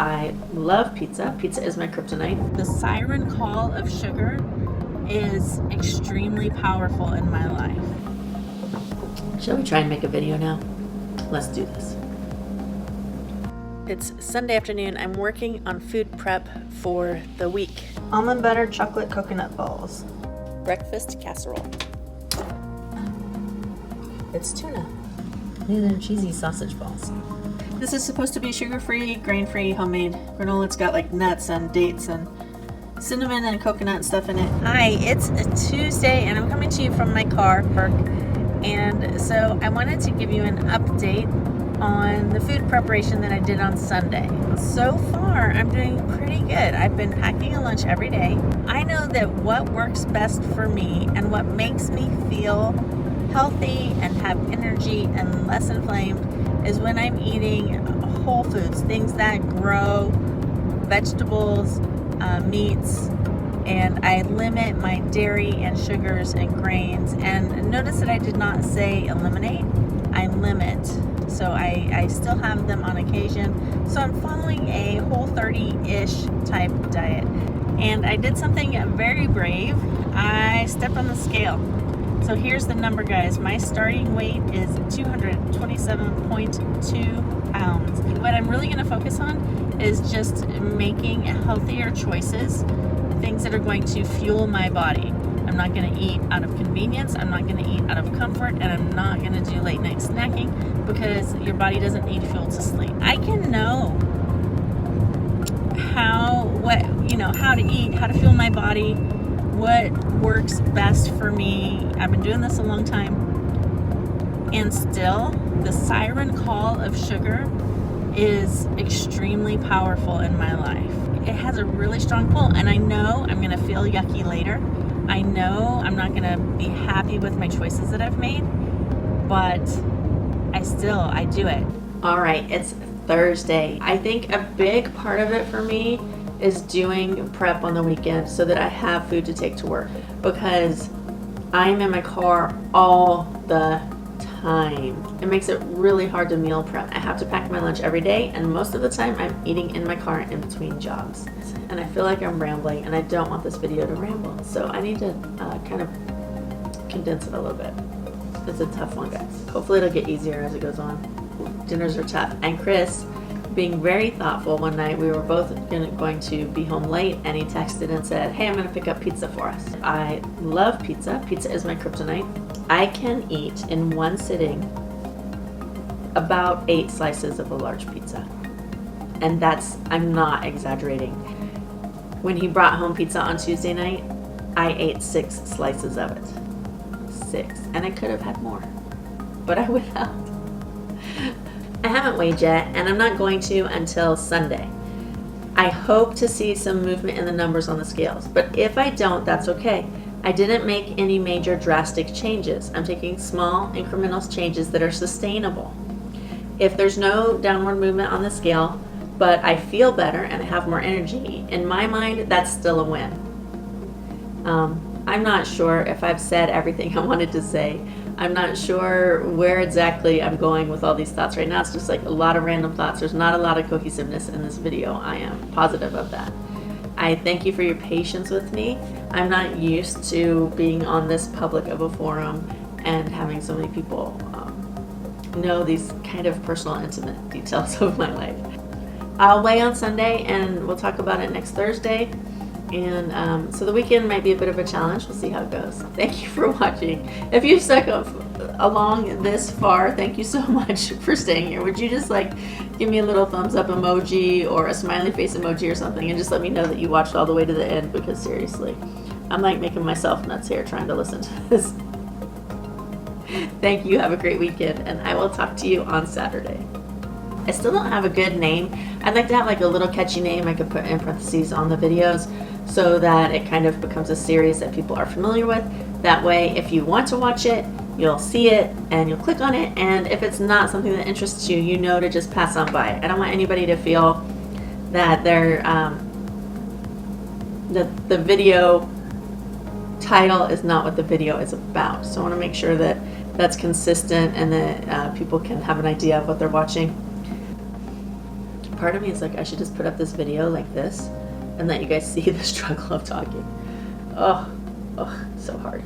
I love pizza. Pizza is my kryptonite. The siren call of sugar is extremely powerful in my life. Shall we try and make a video now? Let's do this. It's Sunday afternoon. I'm working on food prep for the week. Almond butter chocolate coconut balls. Breakfast casserole. It's tuna. These are cheesy sausage balls. This is supposed to be sugar-free, grain-free, homemade granola. It's got like nuts and dates and cinnamon and coconut and stuff in it. Hi, it's a Tuesday and I'm coming to you from my car park. And so I wanted to give you an update on the food preparation that I did on Sunday. So far, I'm doing pretty good. I've been packing a lunch every day. I know that what works best for me and what makes me feel healthy and have energy and less inflamed is when I'm eating whole foods, things that grow, vegetables, meats, and I limit my dairy and sugars and grains. And notice that I did not say eliminate, I limit. So I still have them on occasion. So I'm following a Whole30-ish type diet. And I did something very brave. I stepped on the scale. So here's the number, guys. My starting weight is 227.2 pounds. What I'm really going to focus on is just making healthier choices, things that are going to fuel my body. I'm not going to eat out of convenience, I'm not going to eat out of comfort, and I'm not going to do late night snacking because your body doesn't need fuel to sleep. I can know how to eat, how to fuel my body, what works best for me. I've been doing this a long time, and still the siren call of sugar is extremely powerful in my life. It has a really strong pull, and I know I'm gonna feel yucky later. I know I'm not gonna be happy with my choices that I've made, but I do it. All right, it's Thursday. I think a big part of it for me is doing prep on the weekend so that I have food to take to work, because I'm in my car all the time. It makes it really hard to meal prep. I have to pack my lunch every day, and most of the time I'm eating in my car in between jobs. And I feel like I'm rambling, and I don't want this video to ramble, so I need to kind of condense it a little bit. It's a tough one, guys. Hopefully it'll get easier as it goes on. Dinners are tough. And Chris, being very thoughtful, one night we were both going to be home late, and he texted and said, hey, I'm going to pick up pizza for us. I love pizza. Pizza is my kryptonite. I can eat in one sitting about 8 slices of a large pizza. And I'm not exaggerating. When he brought home pizza on Tuesday night, I ate 6 slices of it. 6. And I could have had more, but I withheld. I haven't weighed yet, and I'm not going to until Sunday. I hope to see some movement in the numbers on the scales, but if I don't, that's okay. I didn't make any major drastic changes. I'm taking small incremental changes that are sustainable. If there's no downward movement on the scale, but I feel better and I have more energy, in my mind, that's still a win. I'm not sure if I've said everything I wanted to say. I'm not sure where exactly I'm going with all these thoughts right now. It's just like a lot of random thoughts. There's not a lot of cohesiveness in this video. I am positive of that. I thank you for your patience with me. I'm not used to being on this public of a forum and having so many people know these kind of personal, intimate details of my life. I'll weigh on Sunday, and we'll talk about it next Thursday. And so the weekend might be a bit of a challenge. We'll see how it goes. Thank you for watching. If you've stuck along this far, thank you so much for staying here. Would you just give me a little thumbs up emoji or a smiley face emoji or something, and just let me know that you watched all the way to the end, because seriously, I'm making myself nuts here trying to listen to this. Thank you. Have a great weekend, and I will talk to you on Saturday. I still don't have a good name. I'd like to have a little catchy name I could put in parentheses on the videos, so that it kind of becomes a series that people are familiar with. That way, if you want to watch it, you'll see it and you'll click on it, and if it's not something that interests you, you know to just pass on by. I don't want anybody to feel that the video title is not what the video is about. So I want to make sure that that's consistent and that people can have an idea of what they're watching. part of me is like, I should just put up this video like this and let you guys see the struggle of talking. Oh, so hard.